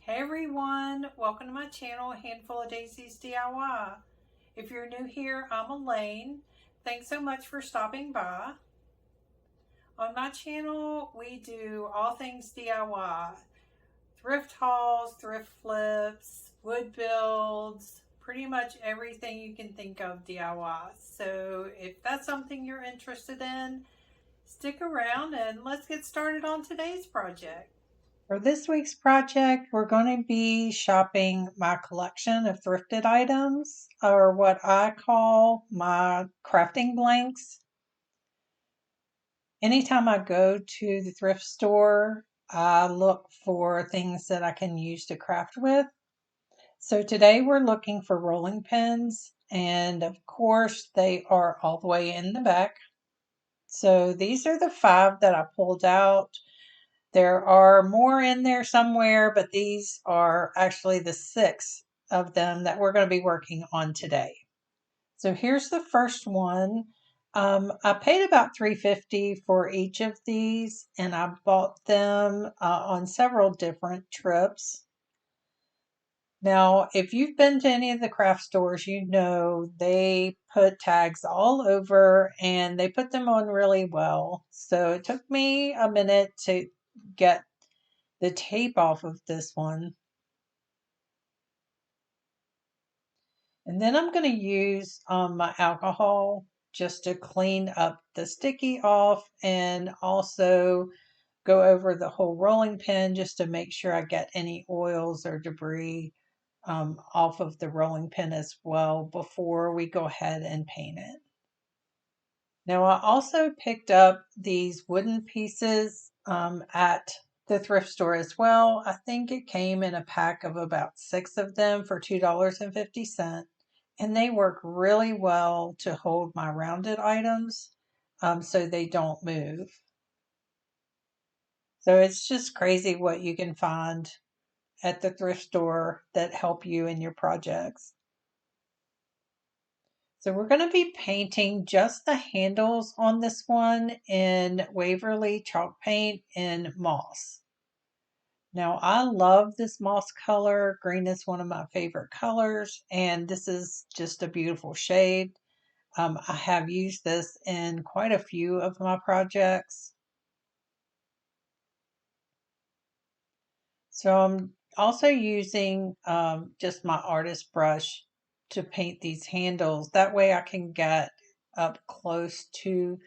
Hey everyone, welcome to my channel, Handful of Daisies DIY. If you're new here, I'm Elaine. Thanks so much for stopping by. On my channel, we do all things DIY. Thrift hauls, thrift flips, wood builds, pretty much everything you can think of DIY. So if that's something you're interested in, stick around and let's get started on today's project. For this week's project, we're going to be shopping my collection of thrifted items, or what I call my crafting blanks. Anytime I go to the thrift store, I look for things that I can use to craft with. So today we're looking for rolling pins, and of course they are all the way in the back. So these are the 5 that I pulled out. There are more in there somewhere, but these are actually the 6 of them that we're going to be working on today. So here's the first one. I paid about $3.50 for each of these, and I bought them on several different trips. Now, if you've been to any of the craft stores, you know they put tags all over and they put them on really well. So it took me a minute to get the tape off of this one. And then I'm going to use my alcohol just to clean up the sticky off and also go over the whole rolling pin just to make sure I get any oils or debris off of the rolling pin as well before we go ahead and paint it. Now I also picked up these wooden pieces at the thrift store as well. I think it came in a pack of about 6 of them for $2.50. And they work really well to hold my rounded items so they don't move. So it's just crazy what you can find at the thrift store that help you in your projects. So we're going to be painting just the handles on this one in Waverly chalk paint in moss. Now I love this moss color. Green is one of my favorite colors, and this is just a beautiful shade. I have used this in quite a few of my projects. So I'm also using just my artist brush to paint these handles. That way I can get up close to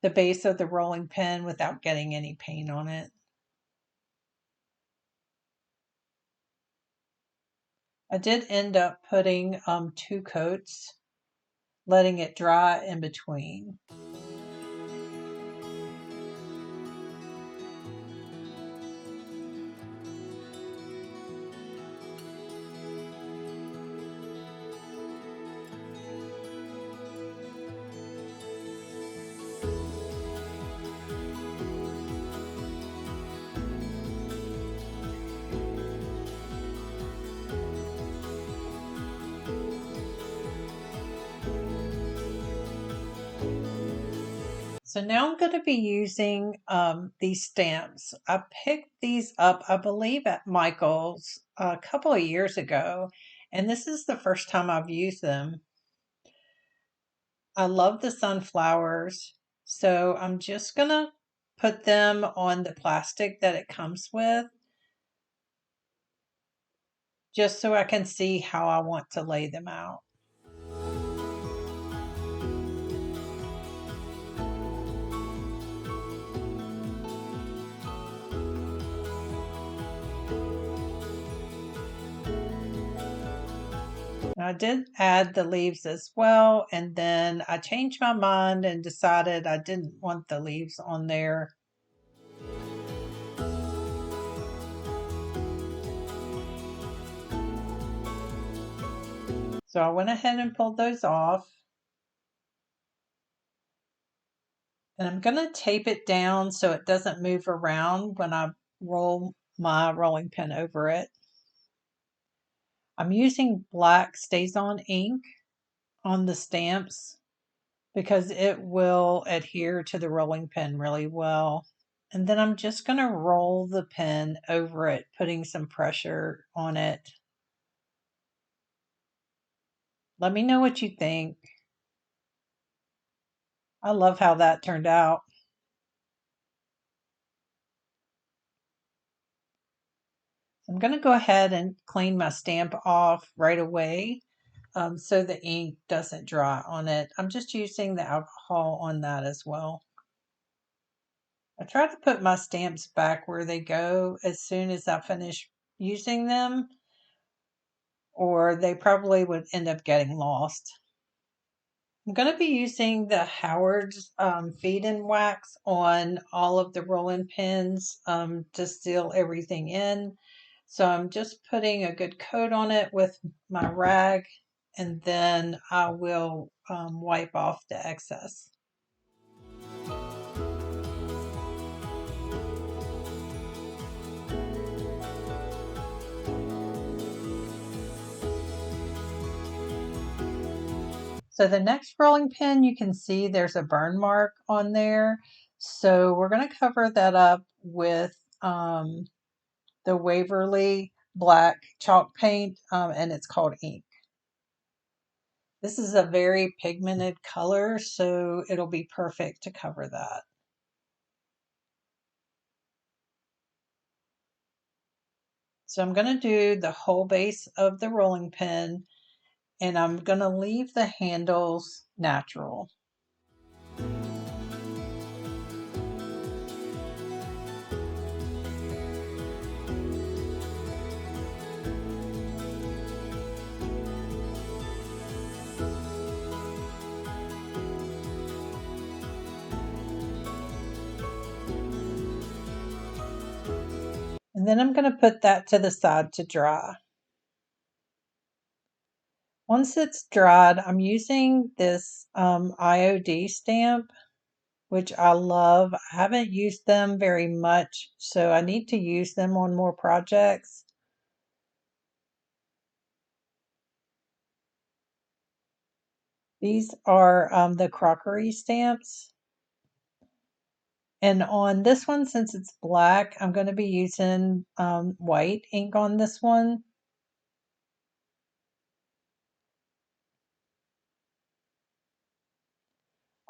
the base of the rolling pin without getting any paint on it. I did end up putting 2 coats, letting it dry in between. So now I'm going to be using these stamps. I picked these up, I believe, at Michael's a couple of years ago, and this is the first time I've used them. I love the sunflowers, so I'm just going to put them on the plastic that it comes with, just so I can see how I want to lay them out. I did add the leaves as well, and then I changed my mind and decided I didn't want the leaves on there. So I went ahead and pulled those off. And I'm going to tape it down so it doesn't move around when I roll my rolling pin over it. I'm using black StazOn ink on the stamps because it will adhere to the rolling pin really well. And then I'm just going to roll the pen over it, putting some pressure on it. Let me know what you think. I love how that turned out. I'm going to go ahead and clean my stamp off right away so the ink doesn't dry on it. I'm just using the alcohol on that as well. I try to put my stamps back where they go as soon as I finish using them, or they probably would end up getting lost. I'm going to be using the Howard's feed-in wax on all of the rolling pins to seal everything in. So I'm just putting a good coat on it with my rag, and then I will wipe off the excess. So the next rolling pin, you can see there's a burn mark on there. So we're going to cover that up with the Waverly black chalk paint, and it's called ink. This is a very pigmented color, so it'll be perfect to cover that. So I'm going to do the whole base of the rolling pin, and I'm going to leave the handles natural. And then I'm going to put that to the side to dry. Once it's dried, I'm using this IOD stamp, which I love. I haven't used them very much, so I need to use them on more projects. These are the crockery stamps. And on this one, since it's black, I'm going to be using white ink on this one.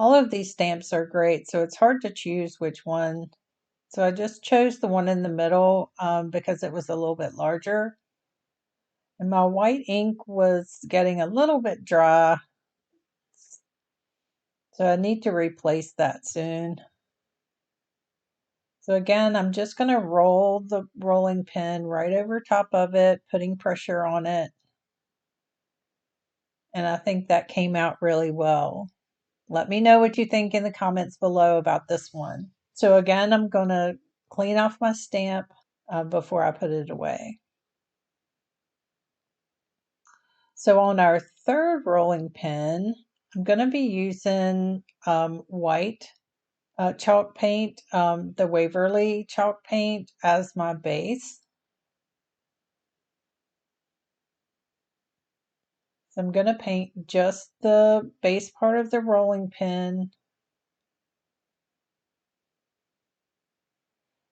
All of these stamps are great, so it's hard to choose which one. So I just chose the one in the middle because it was a little bit larger. And my white ink was getting a little bit dry, so I need to replace that soon. So again, I'm just going to roll the rolling pin right over top of it, putting pressure on it. And I think that came out really well. Let me know what you think in the comments below about this one. So again, I'm going to clean off my stamp before I put it away. So on our third rolling pin, I'm going to be using white chalk paint, the Waverly chalk paint as my base. So I'm going to paint just the base part of the rolling pin.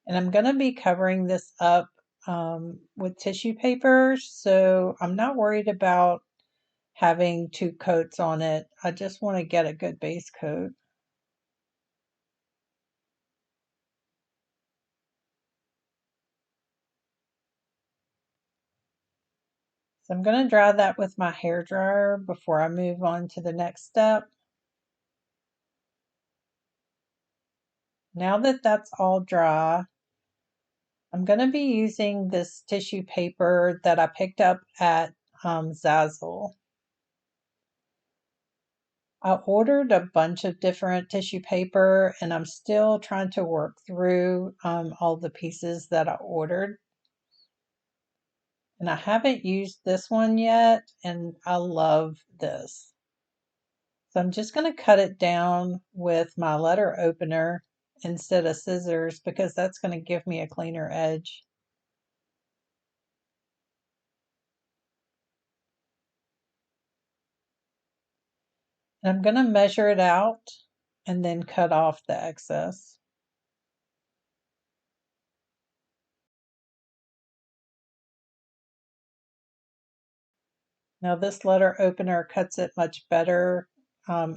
And I'm going to be covering this up with tissue paper, so I'm not worried about having two coats on it. I just want to get a good base coat. So I'm going to dry that with my hair dryer before I move on to the next step. Now that that's all dry, I'm going to be using this tissue paper that I picked up at Zazzle. I ordered a bunch of different tissue paper, and I'm still trying to work through all the pieces that I ordered. And I haven't used this one yet, and I love this. So I'm just going to cut it down with my letter opener instead of scissors because that's going to give me a cleaner edge. And I'm going to measure it out and then cut off the excess. Now this letter opener cuts it much better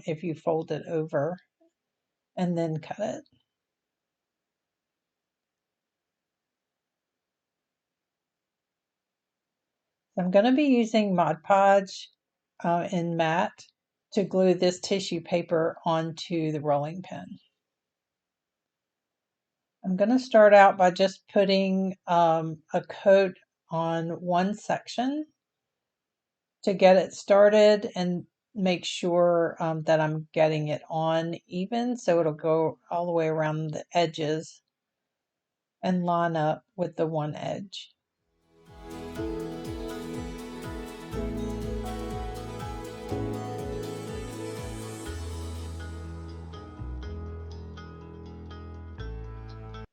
if you fold it over and then cut it. I'm going to be using Mod Podge in matte to glue this tissue paper onto the rolling pin. I'm going to start out by just putting a coat on one section to get it started and make sure that I'm getting it on even so it'll go all the way around the edges and line up with the one edge.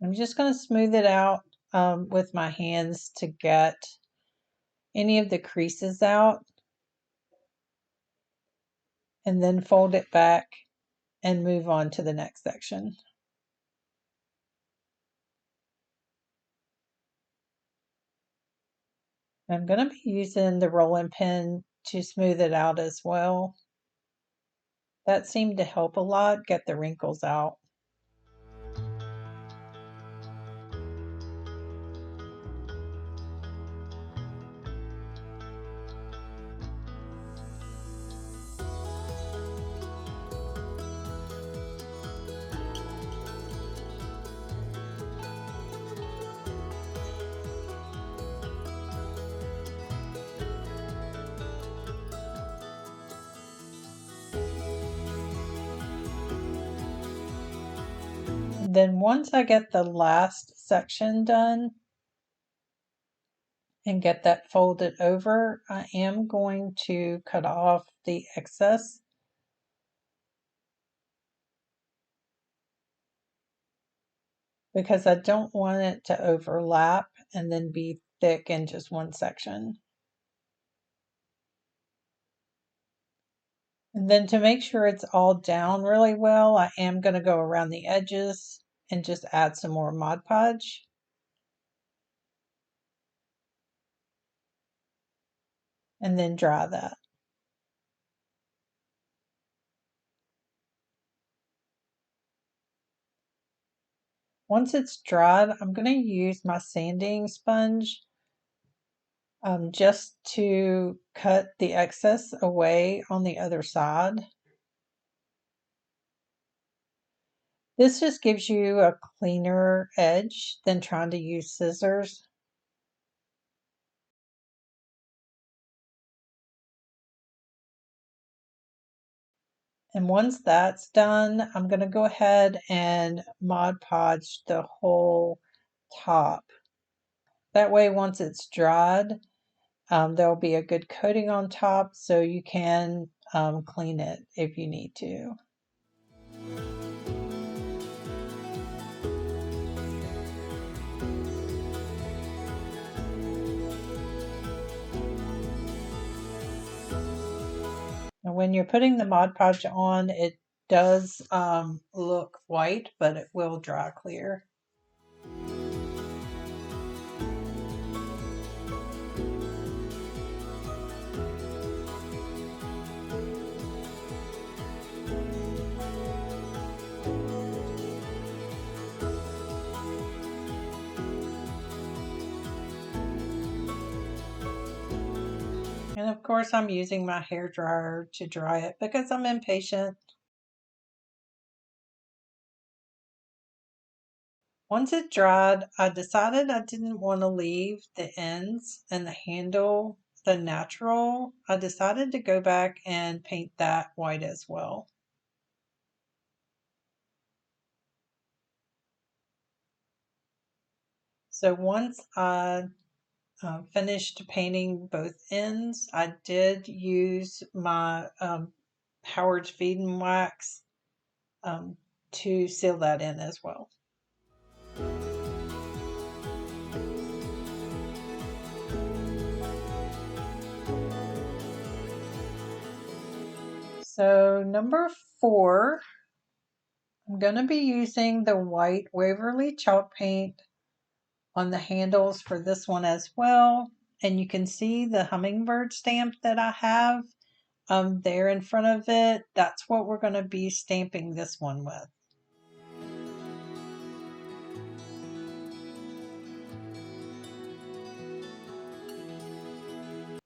I'm just going to smooth it out with my hands to get any of the creases out, and then fold it back and move on to the next section. I'm going to be using the rolling pin to smooth it out as well. That seemed to help a lot get the wrinkles out. Then once I get the last section done and get that folded over, I am going to cut off the excess. Because I don't want it to overlap and then be thick in just one section. And then to make sure it's all down really well, I am going to go around the edges and just add some more Mod Podge. And then dry that. Once it's dried, I'm going to use my sanding sponge just to cut the excess away on the other side. This just gives you a cleaner edge than trying to use scissors. And once that's done, I'm going to go ahead and Mod Podge the whole top. That way, once it's dried, there'll be a good coating on top so you can clean it if you need to. And when you're putting the Mod Podge on, it does look white, but it will dry clear. And of course, I'm using my hair dryer to dry it because I'm impatient. Once it dried, I decided I didn't want to leave the ends and the handle the natural. I decided to go back and paint that white as well. So once I finished painting both ends, I did use my Howard's Feed and Wax to seal that in as well. So number 4, I'm going to be using the white Waverly chalk paint on the handles for this one as well. and you can see the hummingbird stamp that I have there in front of it. That's what we're going to be stamping this one with.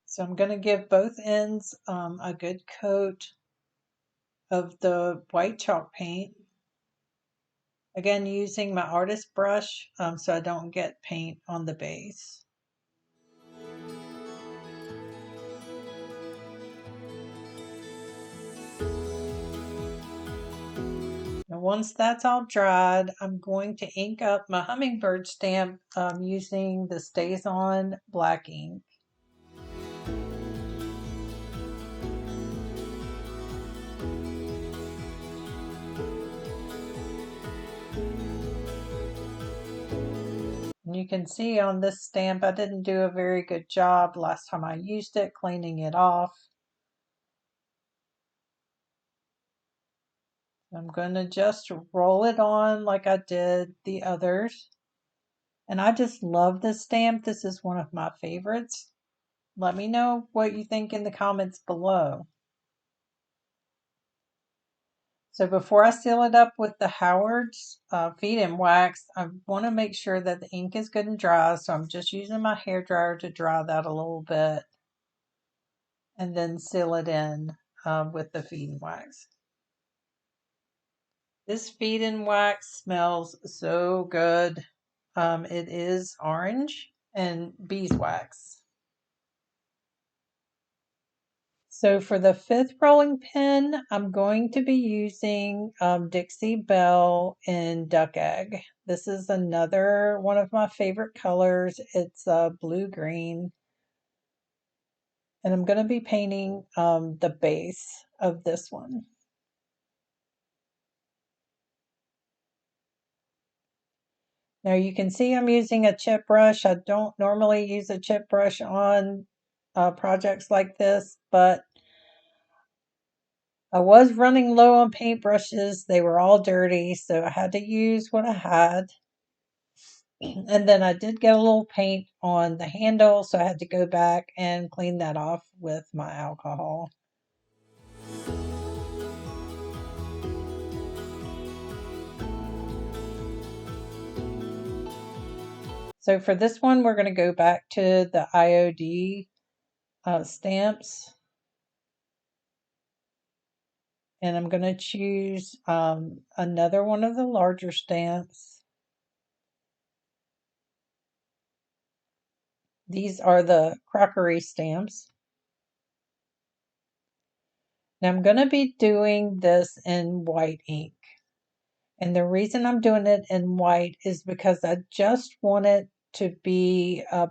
So I'm going to give both ends a good coat of the white chalk paint. Again, using my artist brush so I don't get paint on the base. And once that's all dried, I'm going to ink up my hummingbird stamp using the Stays On black ink. And you can see on this stamp I didn't do a very good job last time I used it cleaning it off. I'm going to just roll it on like I did the others. And I just love this stamp. This is one of my favorites. Let me know what you think in the comments below. So before I seal it up with the Howard's feed in wax, I want to make sure that the ink is good and dry. So I'm just using my hairdryer to dry that a little bit and then seal it in with the feed in wax. This feed in wax smells so good. It is orange and beeswax. So for the fifth rolling pin, I'm going to be using Dixie Belle in Duck Egg. This is another one of my favorite colors. It's blue-green. And I'm going to be painting the base of this one. Now you can see I'm using a chip brush. I don't normally use a chip brush on projects like this, but I was running low on paintbrushes. They were all dirty, so I had to use what I had. And then I did get a little paint on the handle, so I had to go back and clean that off with my alcohol. So for this one, we're going to go back to the IOD stamps. And I'm going to choose another one of the larger stamps. These are the crockery stamps. Now I'm going to be doing this in white ink. And the reason I'm doing it in white is because I just want it to be a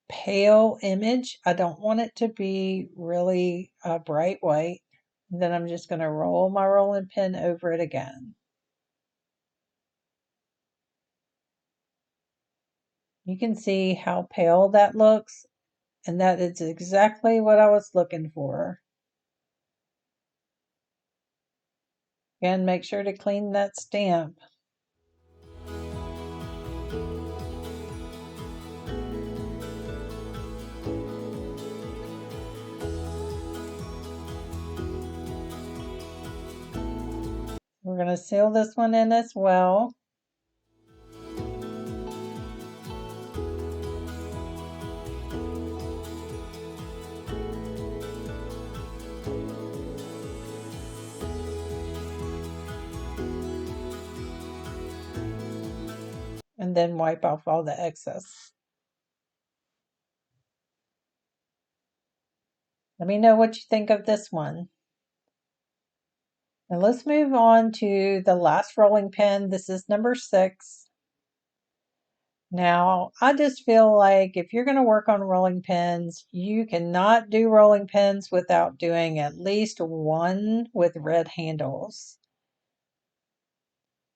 pale image. I don't want it to be really bright white. And then I'm just going to roll my rolling pin over it again. You can see how pale that looks, and that is exactly what I was looking for. Again, make sure to clean that stamp. We're going to seal this one in as well. And then wipe off all the excess. Let me know what you think of this one. Now let's move on to the last rolling pin. This is number 6. Now, I just feel like if you're going to work on rolling pins, you cannot do rolling pins without doing at least one with red handles.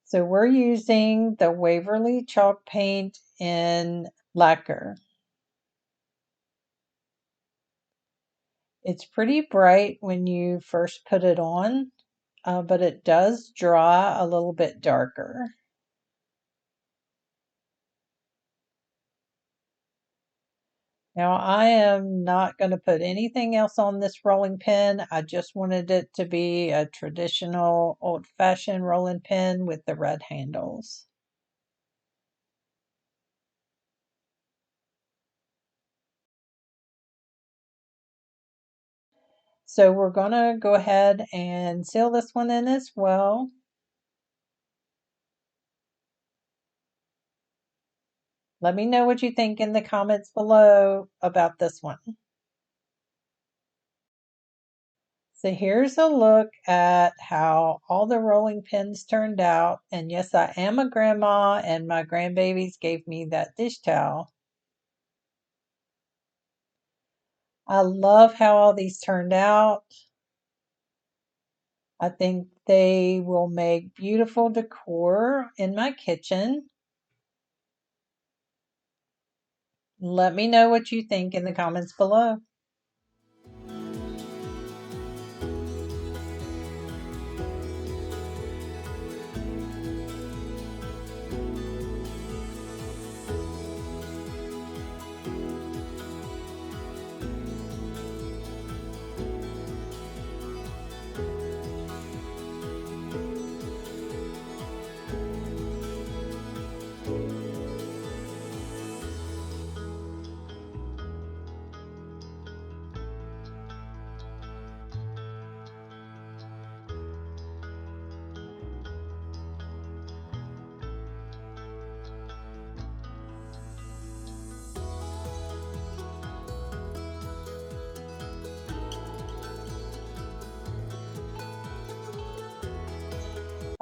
So we're using the Waverly chalk paint in lacquer. It's pretty bright when you first put it on, but it does dry a little bit darker. Now I am not going to put anything else on this rolling pin. I just wanted it to be a traditional old-fashioned rolling pin with the red handles. So we're going to go ahead and seal this one in as well. Let me know what you think in the comments below about this one. So here's a look at how all the rolling pins turned out. And yes, I am a grandma and my grandbabies gave me that dish towel. I love how all these turned out. I think they will make beautiful decor in my kitchen. Let me know what you think in the comments below.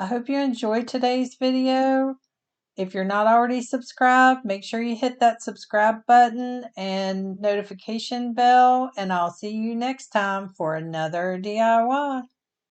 I hope you enjoyed today's video. If you're not already subscribed, make sure you hit that subscribe button and notification bell, and I'll see you next time for another DIY.